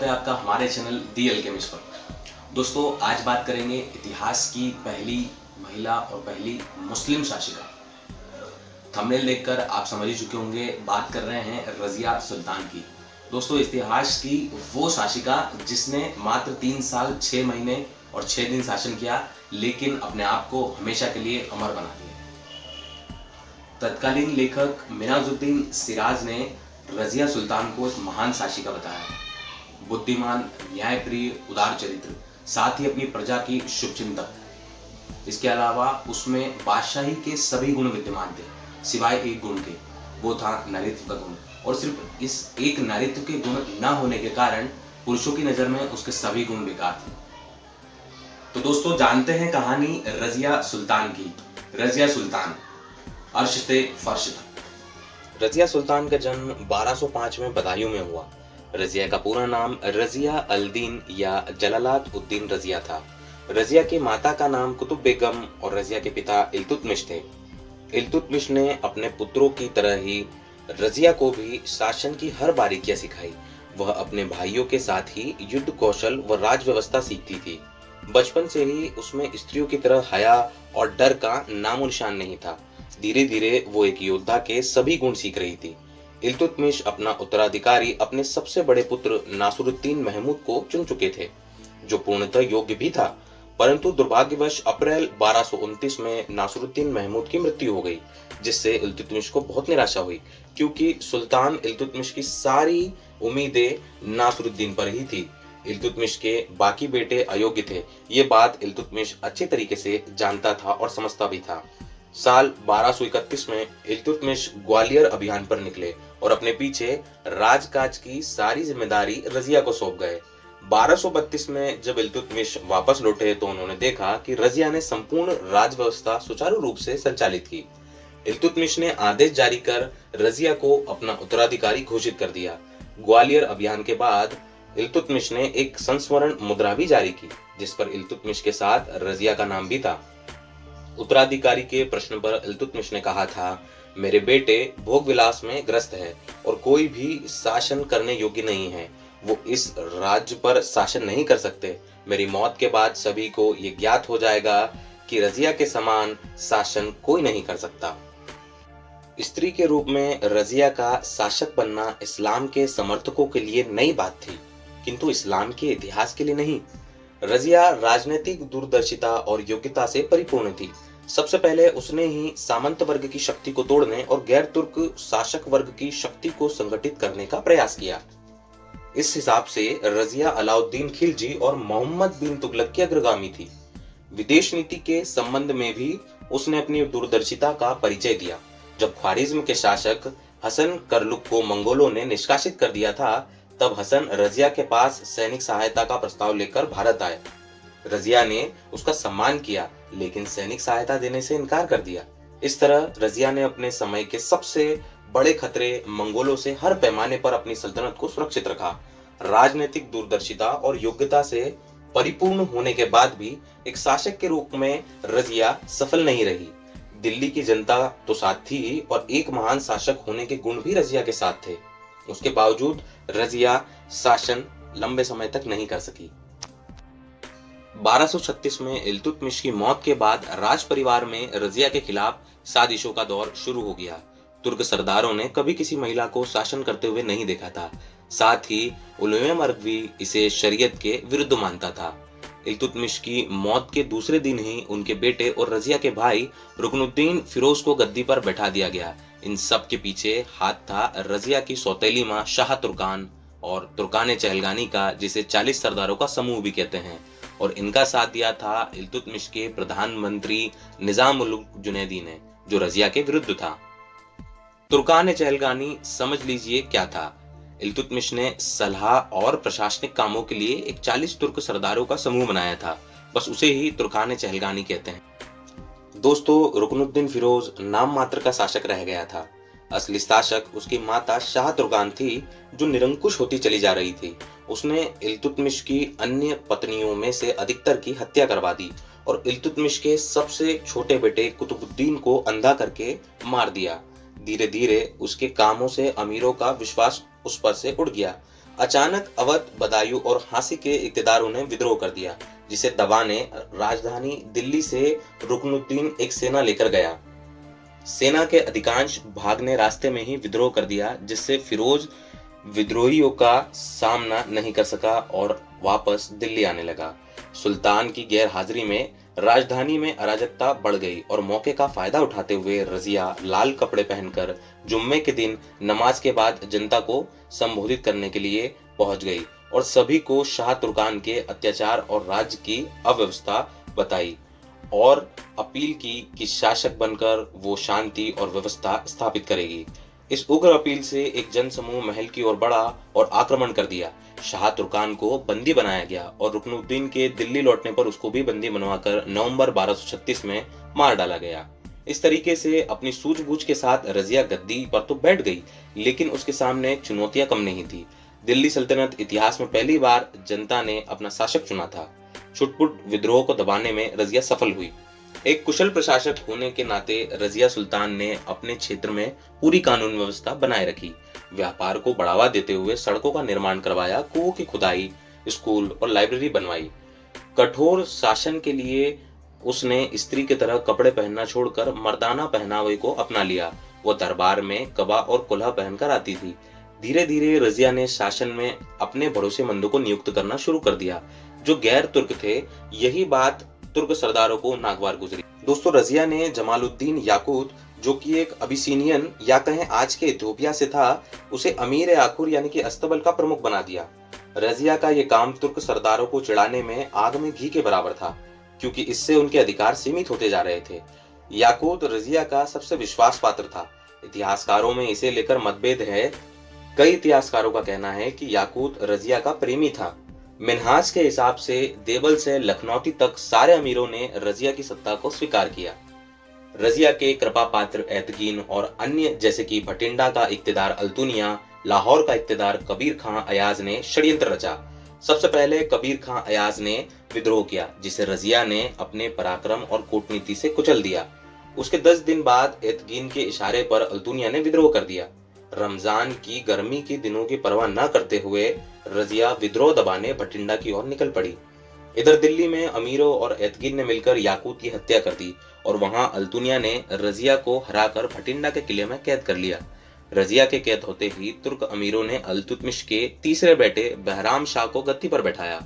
स्वागत है आपका हमारे चैनल दी अल्केमिस्ट पर। दोस्तों, आज बात करेंगे इतिहास की पहली महिला और पहली मुस्लिम शासिका। थंबनेल देखकर आप समझ ही चुके होंगे, बात कर रहे हैं रज़िया सुल्तान की। दोस्तों, इतिहास की वो शासिका जिसने मात्र 3 साल 6 महीने और 6 दिन शासन किया, लेकिन अपने आप को हमेशा के लिए अमर बना दिया। तत्कालीन लेखक मिनाजुद्दीन सिराज ने रज़िया सुल्तान को एक महान शासिका बताया। बुद्धिमान, न्यायप्रिय, उदार चरित्र, साथ ही अपनी प्रजा की शुभचिंतक। इसके अलावा उसमें बादशाही के सभी गुण विद्यमान थे, सिवाय एक गुण के, वो था नारीत्व का गुण। और सिर्फ इस एक नारीत्व के गुण न होने के कारण पुरुषों की नजर में उसके सभी गुण बेकार थे। तो दोस्तों, जानते हैं कहानी रज़िया सुल्तान की। रज़िया सुल्तान अर्श से फर्श तक। रज़िया सुल्तान का जन्म 1205 में बदायूं में हुआ। रज़िया का पूरा नाम रज़िया अल-दीन या जलालात उद्दीन रज़िया था। रज़िया की माता का नाम कुतुब बेगम और रज़िया के पिता इल्तुतमिश थे। इल्तुतमिश ने अपने पुत्रों की तरह ही रज़िया को भी शासन की हर बारीकियां सिखाई। वह अपने भाइयों के साथ ही युद्ध कौशल व राज व्यवस्था सीखती थी। बचपन से ही उसमें स्त्रियों की तरह हया और डर का नामो निशान नहीं था। धीरे धीरे वो एक योद्धा के सभी गुण सीख रही थी। इल्तुतमिश अपना उत्तराधिकारी अपने सबसे बड़े पुत्र नासुरुद्दीन महमूद को चुन चुके थे, जो पूर्णतः योग्य भी था। परंतु दुर्भाग्यवश अप्रैल 1229 में नासुरुद्दीन महमूद की मृत्यु हो गई, जिससे इल्तुतमिश को बहुत निराशा हुई, क्योंकि सुल्तान इल्तुतमिश की सारी उम्मीदें नासुरुद्दीन पर ही थी। इल्तुतमिश के बाकी बेटे अयोग्य थे। ये बात इल्तुतमिश अच्छे तरीके से जानता था और समझता भी था। साल 1231 में इल्तुतमिश ग्वालियर अभियान पर निकले और अपने पीछे राजकाज की सारी जिम्मेदारी रज़िया को सौंप गए। 1232 में जब इल्तुतमिश वापस लौटे तो उन्होंने देखा कि रज़िया ने संपूर्ण राज व्यवस्था सुचारू रूप से संचालित की। इल्तुतमिश ने आदेश जारी कर रज़िया को अपना उत्तराधिकारी घोषित कर दिया। ग्वालियर अभियान के बाद इल्तुतमिश ने एक संस्मरण मुद्रा भी जारी की, जिस पर इल्तुतमिश के साथ रज़िया का नाम भी था। उत्तराधिकारी के प्रश्न पर इल्तुतमिश ने कहा था, मेरे बेटे भोग विलास में ग्रस्त है और कोई भी शासन करने योग्य नहीं है। वो इस राज्य पर शासन नहीं कर सकते। मेरी मौत के बाद सभी को ये ज्ञात हो जाएगा कि रज़िया के समान शासन कोई नहीं कर सकता। स्त्री के रूप में रज़िया का शासक बनना इस्लाम के समर्थकों के लिए नई बात थी, किंतु इस्लाम के इतिहास के लिए नहीं। रज़िया राजनीतिक दूरदर्शिता और योग्यता से परिपूर्ण थी। सबसे पहले उसने ही सामंत वर्ग की शक्ति को तोड़ने और गैर तुर्क शासक वर्ग की शक्ति को संगठित करने का प्रयास किया। इस हिसाब से रज़िया अलाउद्दीन खिलजी और मोहम्मद बिन तुगलक की अग्रगामी थी। विदेश नीति के संबंध में भी उसने अपनी दूरदर्शिता का परिचय दिया। जब ख्वारिज्म के शासक हसन करलुक को मंगोलों ने निष्कासित कर दिया था, तब हसन रज़िया के पास सैनिक सहायता का प्रस्ताव लेकर भारत आए। रज़िया ने उसका सम्मान किया, लेकिन सैनिक सहायता देने से इनकार कर दिया। इस तरह रज़िया ने अपने समय के सबसे बड़े खतरे मंगोलों से हर पैमाने पर अपनी सल्तनत को सुरक्षित रखा। राजनीतिक दूरदर्शिता और योग्यता से परिपूर्ण होने के बाद भी एक शासक के रूप में रज़िया सफल नहीं रही। दिल्ली की जनता तो साथ थी और एक महान शासक होने के गुण भी रज़िया के साथ थे। उसके बावजूद रज़िया शासन लंबे समय तक नहीं कर सकी। 1236 में इल्तुतमिश की मौत के बाद राज परिवार में रज़िया के खिलाफ साजिशों का दौर शुरू हो गया। तुर्क सरदारों ने कभी किसी महिला को शासन करते हुए नहीं देखा था। साथ ही उलमा वर्ग भी इसे शरीयत के विरुद्ध मानता था। इल्तुतमिश की मौत के दूसरे दिन ही उनके बेटे और रज़िया के भाई रुकनुद्दीन फिरोज को गद्दी पर बैठा दिया गया। इन सब के पीछे हाथ था रज़िया की सौतेली मां शाह तुर्कान और तुर्कान चहलगानी का, जिसे 40 सरदारों का समूह भी कहते हैं। और इनका साथ दिया था इल्तुतमिश के प्रधानमंत्री निजाम उल जुनैदी ने, जो रज़िया के विरुद्ध था। तुर्कान चहलगानी समझ लीजिए क्या था। इल्तुतमिश ने सलाह और प्रशासनिक कामों के लिए एक 40 तुर्क सरदारों का समूह बनाया था। बस उसे ही तुर्कान चहलगानी कहते हैं। दोस्तों, रुकनुद्दीन फिरोज नाम मात्र का शासक रह गया था। असली शासक उसकी माता शाह तुर्कान थी, जो निरंकुश होती चली जा रही थी। उसने इल्तुतमिश की अन्य पत्नियों में से अधिकतर की हत्या करवा दी और इल्तुतमिश के सबसे छोटे बेटे कुतुबुद्दीन को अंधा करके मार दिया। धीरे धीरे उसके कामों से अमीरों का विश्वास उस पर से उड़ गया। अचानक अवध, बदायूं और झांसी के इक़्तिदारों ने विद्रोह कर दिया, जिसे दबाने राजधानी दिल्ली से रुकनुद्दीन एक सेना लेकर गया। सेना के अधिकांश भाग ने रास्ते में ही विद्रोह कर दिया, जिससे फिरोज विद्रोहियों का सामना नहीं कर सका और वापस दिल्ली आने लगा। सुल्तान की गैर हाजिरी में राजधानी में अराजकता बढ़ गई और मौके का फायदा उठाते हुए रजिया लाल कपड़े पहनकर जुम्मे के दिन नमाज के बाद जनता को संबोधित करने के लिए पहुंच गई और सभी को शाह तुर्कान के अत्याचार और राज्य की अव्यवस्था बताई और अपील की कि शासक बनकर वो शांति और व्यवस्था स्थापित करेगी। इस उग्र अपील से एक जनसमूह महल की ओर बढ़ा और आक्रमण कर दिया। शाह तुर्कान को बंदी बनाया गया और रुकनुद्दीन के दिल्ली लौटने पर उसको भी बंदी बनवाकर नवंबर 1236 में मार डाला गया। इस तरीके से अपनी सूझबूझ के साथ रजिया गद्दी पर तो बैठ गई, लेकिन उसके सामने चुनौतियां कम नहीं थी। दिल्ली सल्तनत इतिहास में पहली बार जनता ने अपना शासक चुना था। छुटपुट विद्रोह को दबाने में रजिया सफल हुई। एक कुशल प्रशासक होने के नाते रजिया सुल्तान ने अपने क्षेत्र में पूरी कानून व्यवस्था बनाए रखी, व्यापार को बढ़ावा देते हुए सड़कों का निर्माण करवाया, कुओं की खुदाई, स्कूल और लाइब्रेरी बनवाई। कठोर शासन के लिए उसने स्त्री की तरह कपड़े पहनना छोड़कर मर्दाना पहनावे को अपना लिया। वो दरबार में कबा और कुल्हा पहनकर आती थी। धीरे धीरे रजिया ने शासन में अपने भरोसेमंदों को नियुक्त करना शुरू कर दिया, जो गैर तुर्क थे। यही बात तुर्क सरदारों को नागवार गुजरी। दोस्तों, रजिया ने जमालुद्दीन याकूत, जो कि एक अबिसिनियन या कहें आज के इथियोपिया से था, उसे अमीर याकुर यानी कि अस्तबल का प्रमुख बना दिया। रजिया का ये काम तुर्क सरदारों को चिढ़ाने में आग में घी के बराबर था, क्योंकि इससे उनके अधिकार सीमित होते जा रहे थे। याकूत रजिया का सबसे विश्वास पात्र था। इतिहासकारों में इसे लेकर मतभेद है। कई इतिहासकारों का कहना है कि याकूत रजिया का प्रेमी था। मिन्हाज के हिसाब से देवल से लखनौती तक सारे अमीरों ने रजिया की सत्ता को स्वीकार किया। रजिया के कृपा पात्र एतगीन और अन्य जैसे कि भटिंडा का इक़्तिदार अल्तुनिया, लाहौर का इक़्तिदार कबीर खां अयाज ने षड्यंत्र रचा। सबसे पहले कबीर खां अयाज ने विद्रोह किया, जिसे रजिया ने अपने पराक्रम और कूटनीति से कुचल दिया। उसके 10 दिन बाद एतगीन के इशारे पर अल्तुनिया ने विद्रोह कर दिया। रमजान की गर्मी के दिनों की परवाह न करते हुए रजिया विद्रोह दबाने भटिंडा की ओर निकल पड़ी। इधर दिल्ली में अमीरों और एतगीन ने मिलकर याकूत की हत्या कर दी और वहां अल्तुनिया ने रजिया को हराकर भटिंडा के किले में कैद कर लिया। रजिया के कैद होते ही तुर्क अमीरों ने अल्तुतमिश के तीसरे बेटे बहराम शाह को गद्दी पर बैठाया।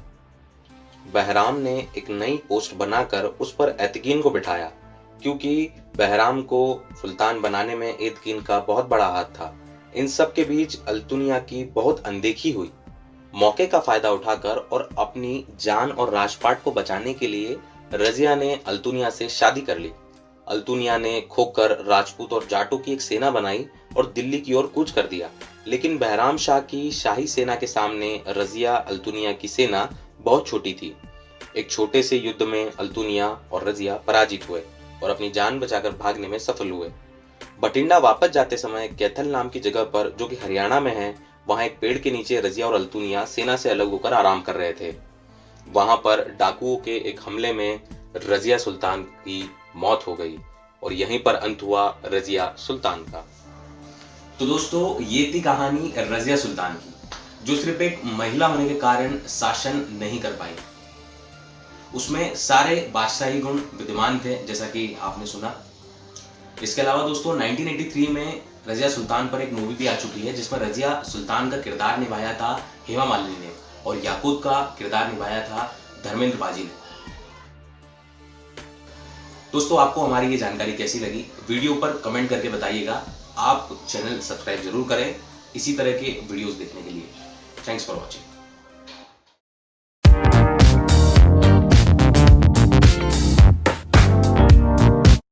बहराम ने एक नई पोस्ट बनाकर उस पर एतगीन को बिठाया, क्योंकि बहराम को सुल्तान बनाने में एतगीन का बहुत बड़ा हाथ था। इन सब के बीच अल्तुनिया की बहुत अनदेखी हुई। मौके का फायदा उठाकर और अपनी जान और राजपाट को बचाने के लिए रजिया ने अल्तुनिया से शादी कर ली। अल्तुनिया ने खोकर राजपूत और जाटों की एक सेना बनाई और दिल्ली की ओर कूच कर दिया। लेकिन बहराम शाह की शाही सेना के सामने रजिया अल्तुनिया की सेना बहुत छोटी थी। एक छोटे से युद्ध में अल्तुनिया और रजिया पराजित हुए और अपनी जान बचाकर भागने में सफल हुए। भटिंडा वापस जाते समय कैथल नाम की जगह पर, जो कि हरियाणा में है, वहां एक पेड़ के नीचे रजिया और अल्तुनिया सेना से अलग होकर आराम कर रहे थे। वहां पर डाकुओं के एक हमले में रजिया सुल्तान की मौत हो गई और यहीं पर अंत हुआ रजिया सुल्तान का। तो दोस्तों, ये थी कहानी रजिया सुल्तान की, जो सिर्फ एक महिला होने के कारण शासन नहीं कर पाई। उसमें सारे बादशाही गुण विद्यमान थे, जैसा कि आपने सुना। इसके अलावा दोस्तों 1983 में रजिया सुल्तान पर एक मूवी भी आ चुकी है, जिसमें रजिया सुल्तान का किरदार निभाया था हेमा मालिनी ने और याकूत का किरदार निभाया था धर्मेंद्र पाजी ने। दोस्तों, आपको हमारी ये जानकारी कैसी लगी, वीडियो पर कमेंट करके बताइएगा। आप चैनल सब्सक्राइब जरूर करें इसी तरह के वीडियोस देखने के लिए। Thanks for watching.